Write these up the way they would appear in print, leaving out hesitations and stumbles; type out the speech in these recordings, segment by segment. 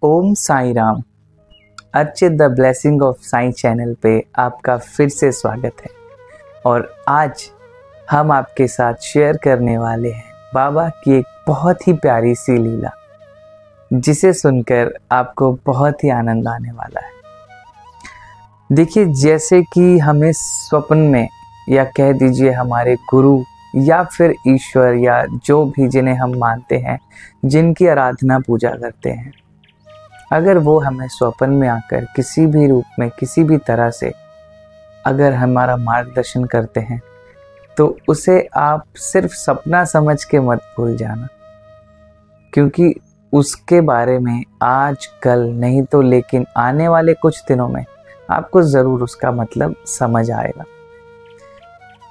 Om Sai Ram. Archit the blessing of Sai channel पे आपका फिर से स्वागत है। और आज हम आपके साथ शेयर करने वाले हैं बाबा की एक बहुत ही प्यारी सी लीला, जिसे सुनकर आपको बहुत ही आनंद आने वाला है। देखिए, जैसे कि हमें स्वप्न में या कह दीजिए हमारे गुरु या फिर ईश्वर या जो भी जिन्हें हम मानते हैं, जिनकी आराधना पूजा करते हैं, अगर वो हमें स्वप्न में आकर किसी भी रूप में किसी भी तरह से अगर हमारा मार्गदर्शन करते हैं, तो उसे आप सिर्फ सपना समझ के मत भूल जाना, क्योंकि उसके बारे में आज कल नहीं तो लेकिन आने वाले कुछ दिनों में आपको ज़रूर उसका मतलब समझ आएगा।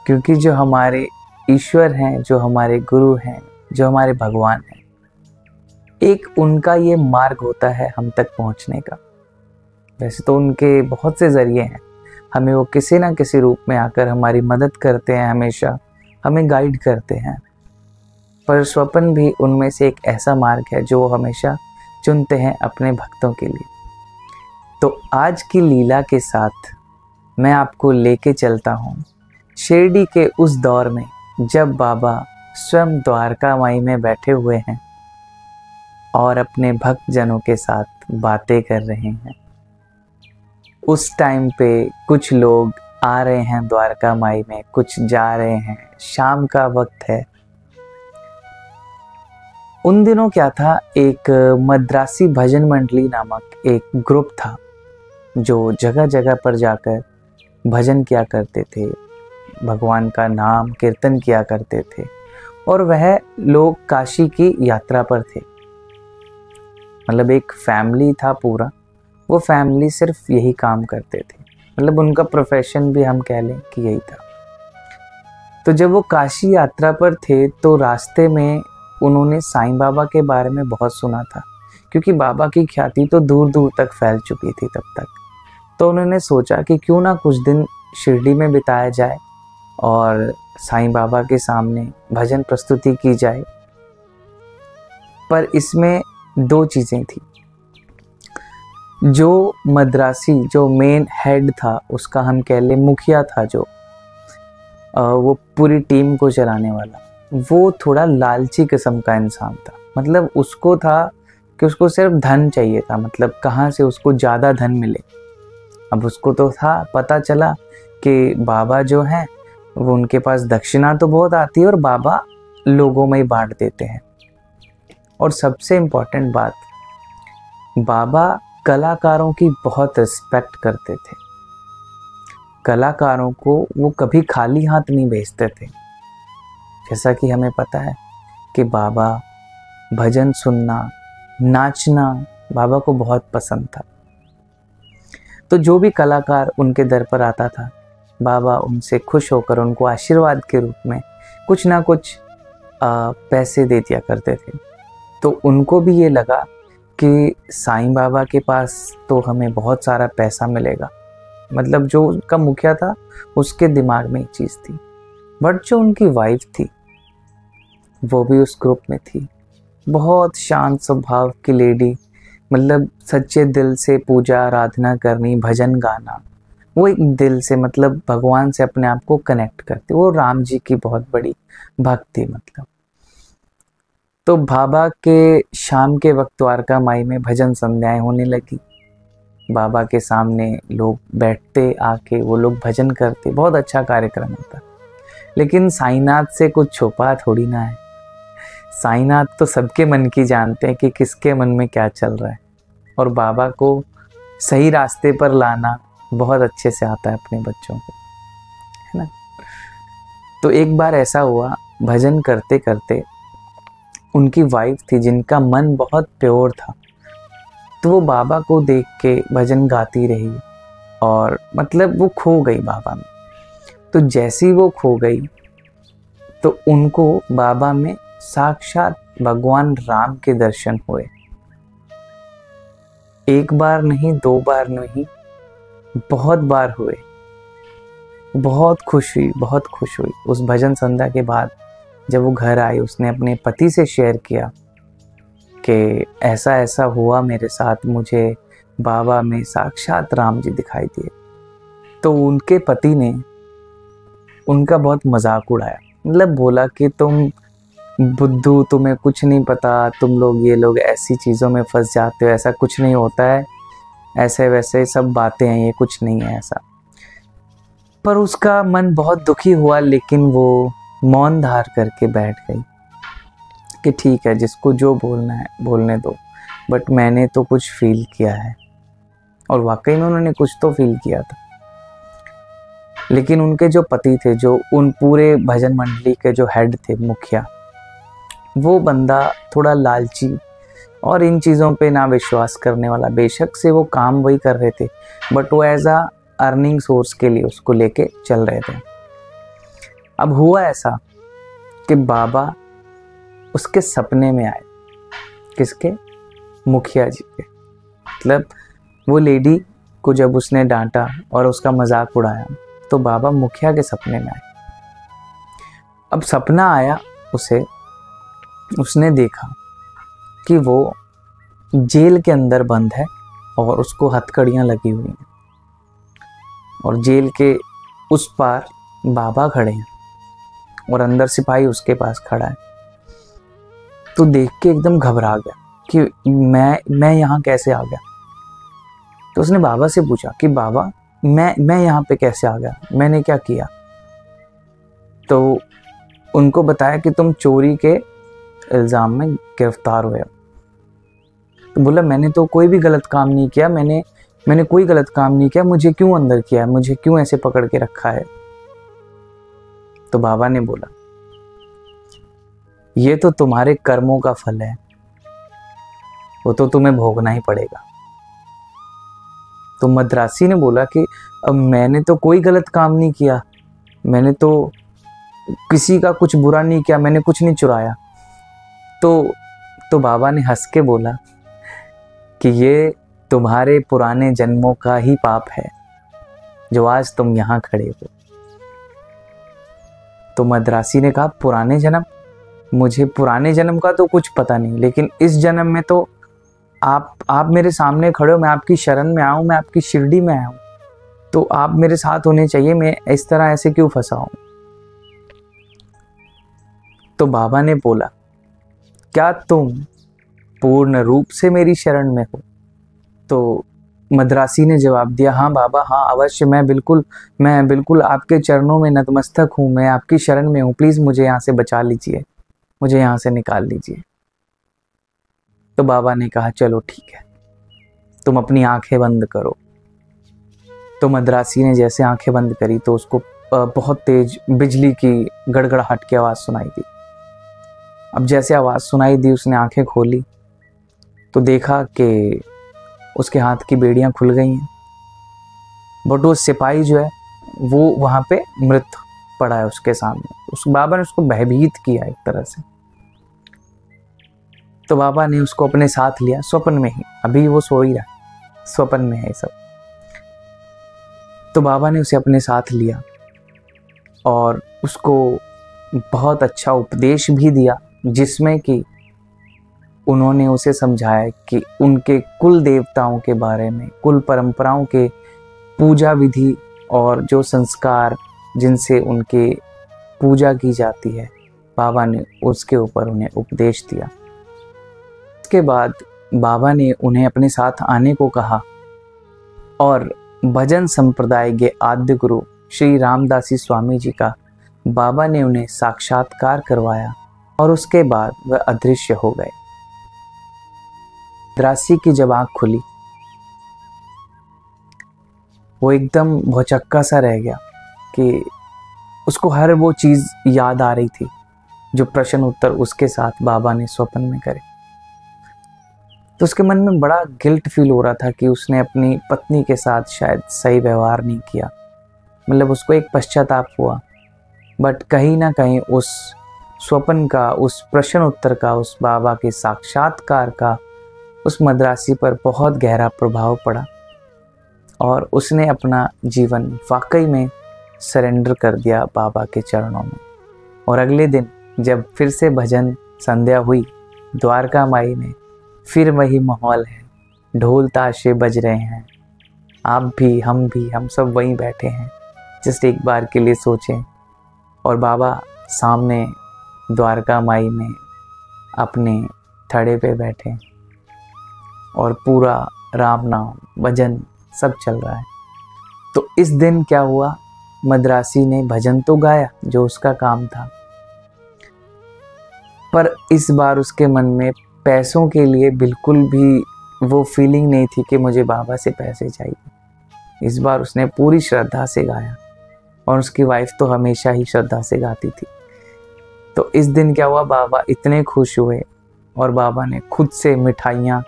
क्योंकि जो हमारे ईश्वर हैं, जो हमारे गुरु हैं, जो हमारे भगवान हैं, एक उनका ये मार्ग होता है हम तक पहुंचने का। वैसे तो उनके बहुत से ज़रिए हैं, हमें वो किसी ना किसी रूप में आकर हमारी मदद करते हैं, हमेशा हमें गाइड करते हैं। पर स्वप्न भी उनमें से एक ऐसा मार्ग है जो वो हमेशा चुनते हैं अपने भक्तों के लिए। तो आज की लीला के साथ मैं आपको लेके चलता हूँ शिरडी के उस दौर में जब बाबा स्वयं द्वारका माई में बैठे हुए हैं और अपने भक्त जनों के साथ बातें कर रहे हैं। उस टाइम पे कुछ लोग आ रहे हैं द्वारका माई में, कुछ जा रहे हैं, शाम का वक्त है। उन दिनों क्या था, एक मद्रासी भजन मंडली नामक एक ग्रुप था जो जगह जगह पर जाकर भजन किया करते थे, भगवान का नाम कीर्तन किया करते थे। और वह लोग काशी की यात्रा पर थे। मतलब एक फैमिली था पूरा, वो फैमिली सिर्फ यही काम करते थे। मतलब उनका प्रोफेशन भी हम कह लें कि यही था। तो जब वो काशी यात्रा पर थे तो रास्ते में उन्होंने साईं बाबा के बारे में बहुत सुना था, क्योंकि बाबा की ख्याति तो दूर दूर तक फैल चुकी थी तब तक। तो उन्होंने सोचा कि क्यों ना कुछ दिन शिरडी में बिताया जाए और साईं बाबा के सामने भजन प्रस्तुति की जाए। पर इसमें दो चीज़ें थी। जो मद्रासी, जो मेन हेड था, उसका हम कह लें मुखिया था, जो वो पूरी टीम को चलाने वाला, वो थोड़ा लालची किस्म का इंसान था। मतलब उसको था कि उसको सिर्फ धन चाहिए था, मतलब कहाँ से उसको ज़्यादा धन मिले। अब उसको तो था, पता चला कि बाबा जो हैं वो उनके पास दक्षिणा तो बहुत आती है और बाबा लोगों में ही बांट देते हैं। और सबसे इम्पोर्टेंट बात, बाबा कलाकारों की बहुत रिस्पेक्ट करते थे। कलाकारों को वो कभी खाली हाथ नहीं भेजते थे। जैसा कि हमें पता है कि बाबा भजन सुनना, नाचना बाबा को बहुत पसंद था। तो जो भी कलाकार उनके दर पर आता था, बाबा उनसे खुश होकर उनको आशीर्वाद के रूप में कुछ ना कुछ पैसे दे दिया करते थे। तो उनको भी ये लगा कि साईं बाबा के पास तो हमें बहुत सारा पैसा मिलेगा। मतलब जो उनका मुखिया था उसके दिमाग में एक चीज़ थी। बट जो उनकी वाइफ थी वो भी उस ग्रुप में थी। बहुत शांत स्वभाव की लेडी, मतलब सच्चे दिल से पूजा आराधना करनी, भजन गाना, वो एक दिल से, मतलब भगवान से अपने आप को कनेक्ट करती। वो राम जी की बहुत बड़ी भक्त थी। मतलब तो बाबा के शाम के वक्त द्वारका माई में भजन संध्याएं होने लगी। बाबा के सामने लोग बैठते, आके वो लोग भजन करते। बहुत अच्छा कार्यक्रम होता। लेकिन साईनाथ से कुछ छुपा थोड़ी ना है। साईनाथ तो सबके मन की जानते हैं कि किसके मन में क्या चल रहा है। और बाबा को सही रास्ते पर लाना बहुत अच्छे से आता है अपने बच्चों को, है ना। तो एक बार ऐसा हुआ, भजन करते करते उनकी वाइफ थी जिनका मन बहुत प्योर था, तो वो बाबा को देख के भजन गाती रही और मतलब वो खो गई बाबा में। तो जैसे ही वो खो गई तो उनको बाबा में साक्षात भगवान राम के दर्शन हुए। एक बार नहीं, दो बार नहीं, बहुत बार हुए। बहुत खुश हुई, बहुत खुश हुई। उस भजन संध्या के बाद जब वो घर आई, उसने अपने पति से शेयर किया कि ऐसा ऐसा हुआ मेरे साथ, मुझे बाबा में साक्षात राम जी दिखाई दिए। तो उनके पति ने उनका बहुत मजाक उड़ाया, मतलब बोला कि तुम बुद्धू, तुम्हें कुछ नहीं पता, तुम लोग ये लोग ऐसी चीज़ों में फंस जाते हो, ऐसा कुछ नहीं होता है, ऐसे वैसे सब बातें हैं, ये कुछ नहीं है ऐसा। पर उसका मन बहुत दुखी हुआ, लेकिन वो मौन धार करके बैठ गई कि ठीक है, जिसको जो बोलना है बोलने दो, बट मैंने तो कुछ फील किया है। और वाकई में उन्होंने कुछ तो फील किया था। लेकिन उनके जो पति थे, जो उन पूरे भजन मंडली के जो हेड थे, मुखिया, वो बंदा थोड़ा लालची और इन चीज़ों पे ना विश्वास करने वाला। बेशक से वो काम वही कर रहे थे, बट वो एज आ अर्निंग सोर्स के लिए उसको लेके चल रहे थे। अब हुआ ऐसा कि बाबा उसके सपने में आए। किसके? मुखिया जी के। मतलब वो लेडी को जब उसने डांटा और उसका मजाक उड़ाया, तो बाबा मुखिया के सपने में आए। अब सपना आया उसे, उसने देखा कि वो जेल के अंदर बंद है और उसको हथकड़ियाँ लगी हुई हैं, और जेल के उस पार बाबा खड़े हैं और अंदर सिपाही उसके पास खड़ा है। तो देख के एकदम घबरा गया कि मैं यहाँ कैसे आ गया। तो उसने बाबा से पूछा कि बाबा मैं यहाँ पे कैसे आ गया, मैंने क्या किया? तो उनको बताया कि तुम चोरी के इल्ज़ाम में गिरफ्तार हुए हो। तो बोला मैंने तो कोई भी गलत काम नहीं किया, मैंने कोई गलत काम नहीं किया, मुझे क्यों अंदर किया है, मुझे क्यों ऐसे पकड़ के रखा है? तो बाबा ने बोला ये तो तुम्हारे कर्मों का फल है, वो तो तुम्हें भोगना ही पड़ेगा। तो मद्रासी ने बोला कि अब मैंने तो कोई गलत काम नहीं किया, मैंने तो किसी का कुछ बुरा नहीं किया, मैंने कुछ नहीं चुराया। तो बाबा ने हंस के बोला कि ये तुम्हारे पुराने जन्मों का ही पाप है जो आज तुम यहाँ खड़े हो। तो मद्रासी ने कहा पुराने जन्म? मुझे पुराने जन्म का तो कुछ पता नहीं, लेकिन इस जन्म में तो आप मेरे सामने खड़े हो, मैं आपकी शरण में आऊँ, मैं आपकी शिरडी में आया हूँ, तो आप मेरे साथ होने चाहिए, मैं इस तरह ऐसे क्यों फंसा हूँ? तो बाबा ने बोला क्या तुम पूर्ण रूप से मेरी शरण में हो? तो मद्रासी ने जवाब दिया हाँ बाबा, हाँ अवश्य, मैं बिल्कुल आपके चरणों में नतमस्तक हूँ, मैं आपकी शरण में हूँ, प्लीज़ मुझे यहाँ से बचा लीजिए, मुझे यहाँ से निकाल लीजिए। तो बाबा ने कहा चलो ठीक है, तुम अपनी आंखें बंद करो। तो मद्रासी ने जैसे आंखें बंद करी तो उसको बहुत तेज बिजली की गड़गड़ाहट की आवाज़ सुनाई दी। अब जैसे आवाज़ सुनाई दी उसने आंखें खोली तो देखा कि उसके हाथ की बेड़ियां खुल गई हैं, बट वो सिपाही जो है वो वहाँ पे मृत पड़ा है उसके सामने। उस बाबा ने उसको भयभीत किया एक तरह से। तो बाबा ने उसको अपने साथ लिया, स्वप्न में ही, अभी वो सो ही रहा, स्वप्न में है सब। तो बाबा ने उसे अपने साथ लिया और उसको बहुत अच्छा उपदेश भी दिया, जिसमें कि उन्होंने उसे समझाया कि उनके कुल देवताओं के बारे में, कुल परंपराओं के पूजा विधि और जो संस्कार जिनसे उनके पूजा की जाती है, बाबा ने उसके ऊपर उन्हें उपदेश दिया। इसके बाद बाबा ने उन्हें अपने साथ आने को कहा और भजन संप्रदाय के आद्य गुरु श्री रामदासी स्वामी जी का बाबा ने उन्हें साक्षात्कार करवाया और उसके बाद वह अदृश्य हो गए। मद्रासी की जब आँख खुली वो एकदम भौचक्का सा रह गया कि उसको हर वो चीज़ याद आ रही थी जो प्रश्न उत्तर उसके साथ बाबा ने स्वप्न में करे। तो उसके मन में बड़ा गिल्ट फील हो रहा था कि उसने अपनी पत्नी के साथ शायद सही व्यवहार नहीं किया, मतलब उसको एक पश्चाताप हुआ। बट कहीं ना कहीं उस स्वप्न का, उस प्रश्न उत्तर का, उस बाबा के साक्षात्कार का उस मद्रासी पर बहुत गहरा प्रभाव पड़ा और उसने अपना जीवन वाकई में सरेंडर कर दिया बाबा के चरणों में। और अगले दिन जब फिर से भजन संध्या हुई द्वारका माई में, फिर वही माहौल है, ढोल ताशे बज रहे हैं, आप भी हम सब वहीं बैठे हैं। जस्ट एक बार के लिए सोचें, और बाबा सामने द्वारका माई में अपने थड़े पे बैठे और पूरा राम नाम भजन सब चल रहा है। तो इस दिन क्या हुआ, मद्रासी ने भजन तो गाया जो उसका काम था, पर इस बार उसके मन में पैसों के लिए बिल्कुल भी वो फीलिंग नहीं थी कि मुझे बाबा से पैसे चाहिए। इस बार उसने पूरी श्रद्धा से गाया, और उसकी वाइफ तो हमेशा ही श्रद्धा से गाती थी। तो इस दिन क्या हुआ, बाबा इतने खुश हुए और बाबा ने खुद से मिठाइयाँ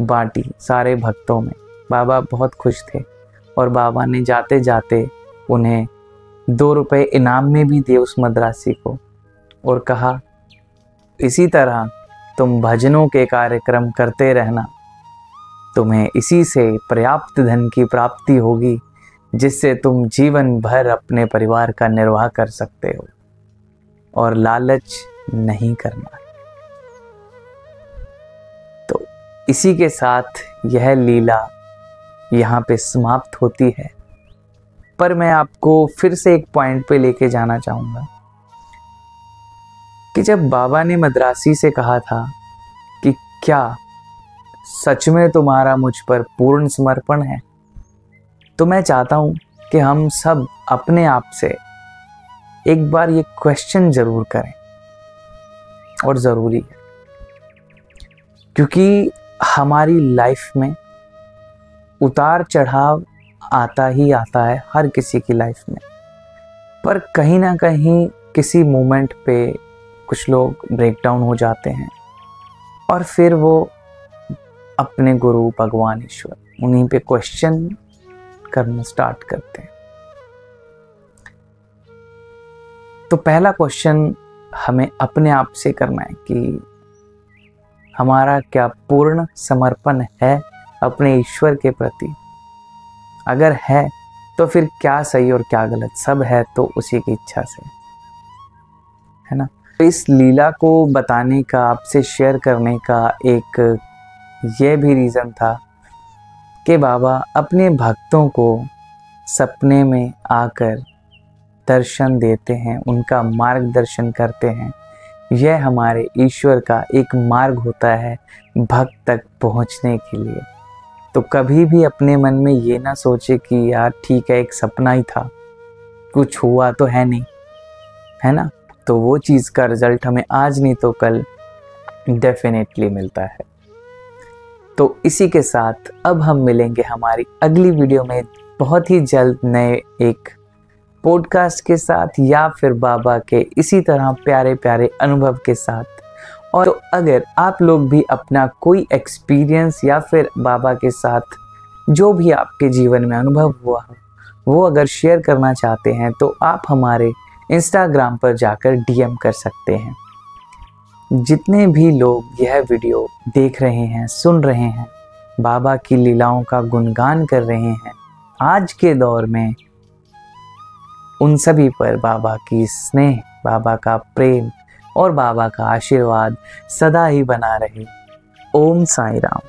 बांटी सारे भक्तों में। बाबा बहुत खुश थे और बाबा ने जाते जाते उन्हें 2 रुपए इनाम में भी दिए उस मद्रासी को, और कहा इसी तरह तुम भजनों के कार्यक्रम करते रहना, तुम्हें इसी से पर्याप्त धन की प्राप्ति होगी जिससे तुम जीवन भर अपने परिवार का निर्वाह कर सकते हो, और लालच नहीं करना। तो इसी के साथ यह लीला यहाँ पे समाप्त होती है। पर मैं आपको फिर से एक पॉइंट पे लेके जाना चाहूँगा कि जब बाबा ने मद्रासी से कहा था कि क्या सच में तुम्हारा मुझ पर पूर्ण समर्पण है, तो मैं चाहता हूँ कि हम सब अपने आप से एक बार ये क्वेश्चन ज़रूर करें, और ज़रूरी है, क्योंकि हमारी लाइफ में उतार चढ़ाव आता ही आता है हर किसी की लाइफ में। पर कहीं ना कहीं किसी मोमेंट पे कुछ लोग ब्रेक डाउन हो जाते हैं, और फिर वो अपने गुरु भगवान ईश्वर उन्हीं पे क्वेश्चन करना स्टार्ट करते हैं। तो पहला क्वेश्चन हमें अपने आप से करना है कि हमारा क्या पूर्ण समर्पण है अपने ईश्वर के प्रति। अगर है तो फिर क्या सही और क्या गलत, सब है तो उसी की इच्छा से, है ना। तो इस लीला को बताने का, आपसे शेयर करने का एक ये भी रीज़न था कि बाबा अपने भक्तों को सपने में आकर दर्शन देते हैं, उनका मार्गदर्शन करते हैं। यह हमारे ईश्वर का एक मार्ग होता है भक्त तक पहुंचने के लिए। तो कभी भी अपने मन में ये ना सोचे कि यार ठीक है, एक सपना ही था, कुछ हुआ तो है नहीं, है ना। तो वो चीज़ का रिजल्ट हमें आज नहीं तो कल डेफिनेटली मिलता है। तो इसी के साथ अब हम मिलेंगे हमारी अगली वीडियो में बहुत ही जल्द नए एक पॉडकास्ट के साथ, या फिर बाबा के इसी तरह प्यारे प्यारे अनुभव के साथ। और तो अगर आप लोग भी अपना कोई एक्सपीरियंस या फिर बाबा के साथ जो भी आपके जीवन में अनुभव हुआ हो वो अगर शेयर करना चाहते हैं, तो आप हमारे इंस्टाग्राम पर जाकर DM कर सकते हैं। जितने भी लोग यह वीडियो देख रहे हैं, सुन रहे हैं, बाबा की लीलाओं का गुणगान कर रहे हैं, आज के दौर में उन सभी पर बाबा की स्नेह, बाबा का प्रेम और बाबा का आशीर्वाद सदा ही बना रहे। ओम साईं राम।